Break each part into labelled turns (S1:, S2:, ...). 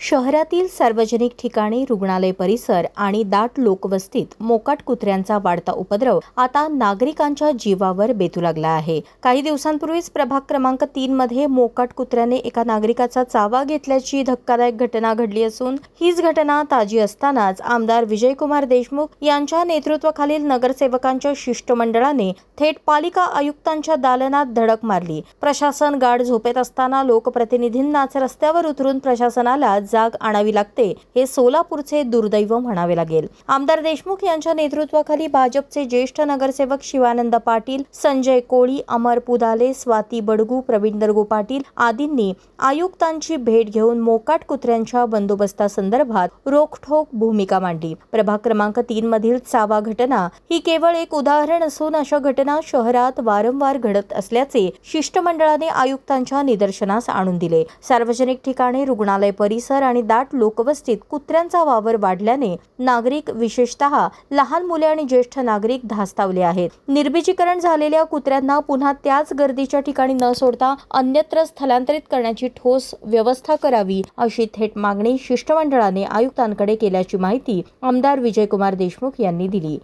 S1: शहरातील सार्वजनिक ठिकाणी, रुग्णालय परिसर आणि दाट लोकवस्तीत मोकाट कुत्र्यांचा वाढता उपद्रव आता नागरिकांच्या जीवावर बेतू लागला आहे. काही दिवसांपूर्वीच प्रभाग क्रमांक 3 मध्ये मोकाट कुत्र्याने एका नागरिकाचा चावा घेतल्याची धक्कादायक घटना घडली असून हीच घटना ताजी असतानाच आमदार विजयकुमार देशमुख यांच्या नेतृत्वाखालील नगरसेवकांच्या शिष्टमंडळाने थेट पालिका आयुक्तांच्या दालनात धडक मारली. प्रशासन गाढ झोपेत असताना लोकप्रतिनिधींनाच रस्त्यावर उतरून प्रशासनाला जाग आणावी लागते, हे सोलापूरचे दुर्दैव म्हणावे लागेल. आमदार देशमुख यांच्या नेतृत्वाखाली भाजपचे ज्येष्ठ नगरसेवक शिवानंद पाटील, संजय कोळी, अमर पुदाले, स्वाती बडगू, प्रवीण दरगू पाटील आदींनी आयुक्तांची भेट घेऊन मोकाट कुत्र्यांच्या बंदोबस्तासंदर्भात रोखठोक भूमिका मांडली. प्रभाग क्रमांक 3 मधील चावा घटना ही केवळ एक उदाहरण असून अशा घटना शहरात वारंवार घडत असल्याचे शिष्टमंडळाने आयुक्तांच्या निदर्शनास आणून दिले. सार्वजनिक ठिकाणी, रुग्णालय परिसर आणि दाट लोकवस्तीत कुत्र्यांचा वावर वाढल्याने नागरिक, विशेषतः लहान मुले आणि ज्येष्ठ नागरिक धास्तावले आहेत. निर्बीजीकरण झालेल्या कुत्र्यांना पुन्हा त्याच गर्दीच्या ठिकाणी न सोडता अन्यत्र स्थलांतरित करण्याची ठोस व्यवस्था करावी, अशी थेट मागणी शिष्टमंडळाने आयुक्तांकडे केल्याची माहिती आमदार विजयकुमार देशमुख यांनी दिली.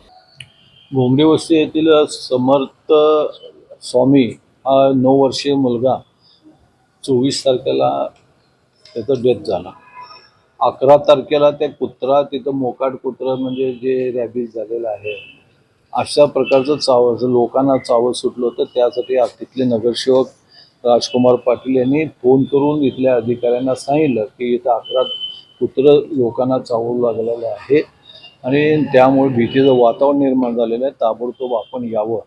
S2: घोंगडी वस्ती येथील समर्थ स्वामी हा 9 वर्षीय मुलगा 24 तारखेला त्याचा डेथ झाला. 11 तारखेला ते कुत्रा तिथं मोकाट कुत्रं म्हणजे जे रॅबीज झालेलं आहे अशा प्रकारचं चावं लोकांना चावं सुटलं होतं. त्यासाठी तिथले नगरसेवक राजकुमार पाटील यांनी फोन करून इथल्या अधिकाऱ्यांना सांगितलं की इथं 11 कुत्रं लोकांना चावू लागलेलं आहे आणि त्यामुळे भीतीचं वातावरण निर्माण झालेलं आहे. ताबडतोब आपण यावं.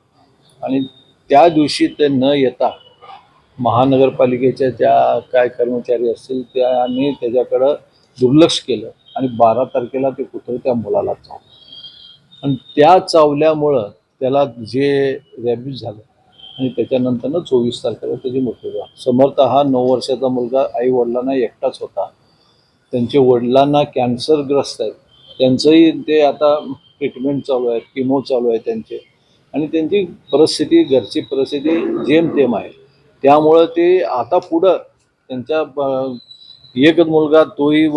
S2: आणि त्या दिवशी ते न येता महानगरपालिकेच्या ज्या काय कर्मचारी असतील त्यांनी त्याच्याकडं दुर्लक्ष केलं आणि 12 तारखेला ते कुत्रं त्या मुलाला चावलं आणि त्या चावल्यामुळं त्याला जे रॅबीज झालं आणि त्याच्यानंतरनं 24 तारखेला त्याची मृत्यू झाला. समर्थ हा 9 वर्षाचा मुलगा आई वडिलांना एकटाच होता. त्यांचे वडिलांना कॅन्सरग्रस्त आहेत. त्यांचंही ते आता ट्रीटमेंट चालू आहे, किमो चालू आहे त्यांचे आणि त्यांची परिस्थिती, घरची परिस्थिती जेमतेम आहे. त्यामुळं ते आता पुढं त्यांच्या एकच मुलगा तोही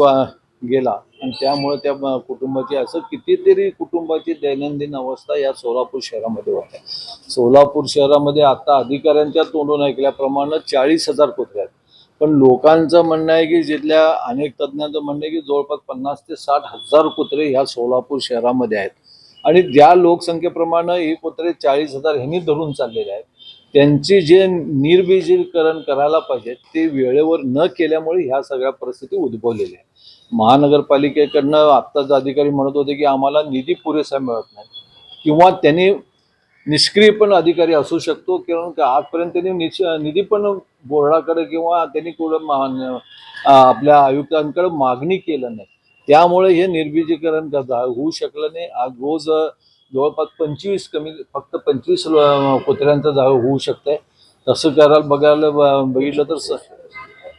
S2: गेला आणि त्यामुळे त्या कुटुंबाची असं कितीतरी कुटुंबाची दैनंदिन अवस्था या सोलापूर शहरामध्ये होते. सोलापूर शहरामध्ये आता अधिकाऱ्यांच्या तोंडून ऐकल्याप्रमाणे 40,000 कुत्रे आहेत. पण लोकांचं म्हणणं आहे की जिथल्या अनेक तज्ज्ञांचं म्हणणं आहे की जवळपास 50,000 ते 60,000 कुत्रे ह्या सोलापूर शहरामध्ये आहेत आणि ज्या लोकसंख्येप्रमाणे ही कुत्रे 40,000 ह्यांनी धरून चाललेले आहेत. त्यांची जे निर्बीजीकरण करायला पाहिजे ते वेळेवर न केल्यामुळे ह्या सगळ्या परिस्थिती उद्भवलेल्या आहेत. महानगरपालिकेकडनं आत्ताच अधिकारी म्हणत होते की आम्हाला निधी पुरेसा मिळत नाही किंवा त्यांनी निष्क्रिय पण अधिकारी असू शकतो किंवा आजपर्यंत त्यांनी निधी पण बोर्डाकडे किंवा त्यांनी कुठं आपल्या आयुक्तांकडे मागणी केलं नाही. त्यामुळे हे निर्बीजीकरण होऊ शकलं नाही. आज रोज जवळपास फक्त 25 कुत्र्यांचं जाळं होऊ शकतंय. तसं बघितलं तर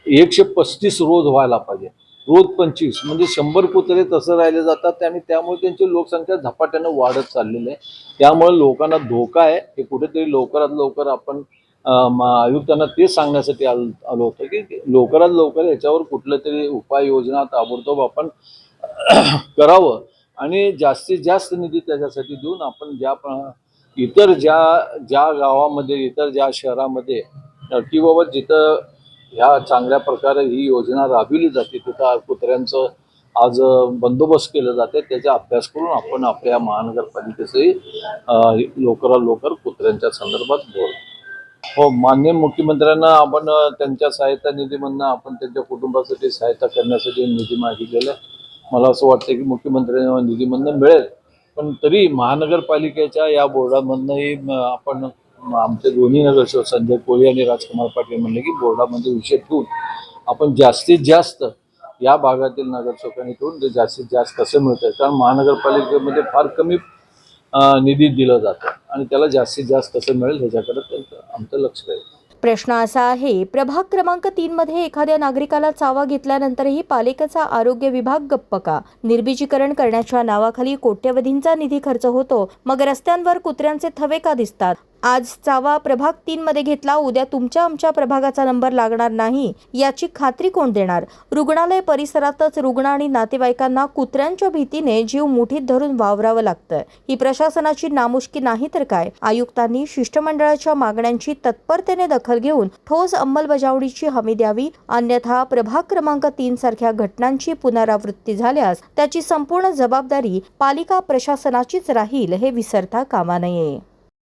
S2: 135 रोज व्हायला पाहिजे. रोज 25 म्हणजे 100 कुत्रे तसं राहिले जातात आणि त्यामुळे त्यांची लोकसंख्या झपाट्यानं वाढत चाललेली आहे. त्यामुळे लोकांना धोका आहे. हे कुठेतरी लवकरात लवकर आपण आयुक्तांना ते सांगण्यासाठी आलो होतो की लवकरात लवकर याच्यावर कुठलं तरी उपाययोजना ताबडतोब आपण करावं आणि जास्तीत जास्त निधी त्याच्यासाठी देऊन आपण इतर ज्या गावामध्ये, इतर ज्या शहरामध्ये की बाबा जिथं ह्या चांगल्या प्रकारे ही योजना राबविली जाते तिथं कुत्र्यांचं आज बंदोबस्त केलं जाते. त्याचा अभ्यास करून आपण आपल्या महानगरपालिकेचंही लवकरात लवकर कुत्र्यांच्या संदर्भात बोलू. हो, माननीय मुख्यमंत्र्यांना आपण त्यांच्या सहायता निधीमधनं आपण त्यांच्या कुटुंबासाठी सहायता करण्यासाठी निधी मागितलेला आहे. मला असं वाटतं की मुख्यमंत्र्यांना निधीमधनं मिळेल. पण तरी महानगरपालिकेच्या या बोर्डामधनंही आपण आमचे दोन्ही नगरसेवक संजय कोळी आणि राजकुमार पाटील म्हणले की बोर्डामध्ये विषय ठेवून आपण जास्तीत जास्त या भागातील नगरसेवकांनी ठेवून ते जास्तीत जास्त कसं मिळतं. कारण महानगरपालिकेमध्ये फार कमी निधी दिला जातो आणि त्याला जास्तीत जास्त कसं मिळेल ह्याच्याकडे आमचं लक्ष राहील.
S1: प्रश्न असा आहे, प्रभाग क्रमांक 3 मध्ये एखाद्या नागरिकाला चावा घेतल्यानंतरही पालिकेचा आरोग्य विभाग गप्प का? निर्बीजीकरण करण्याच्या नावाखाली कोट्यवधींचा निधी खर्च होतो, मग रस्त्यांवर कुत्र्यांचे थवे का दिसतात? आज चावा प्रभाग 3 मध्ये घेतला, उद्या तुमच्या आमच्या प्रभागाचा नंबर लागणार नाही याची खात्री कोण देणार? रुग्णालय परिसरातच रुग्ण आणि नातेवाईकांना कुत्र्यांच्या भीतीने जीव मुठीत धरून वावरावं लागतं. ही प्रशासनाची नामुष्की नाही तर काय? आयुक्तांनी शिष्टमंडळाच्या मागण्यांची तत्परतेने दखल घेऊन ठोस अंमलबजावणीची हमी द्यावी, अन्यथा प्रभाग क्रमांक 3 सारख्या घटनांची पुनरावृत्ती झाल्यास त्याची संपूर्ण जबाबदारी पालिका प्रशासनाचीच राहील हे विसरता कामा नये.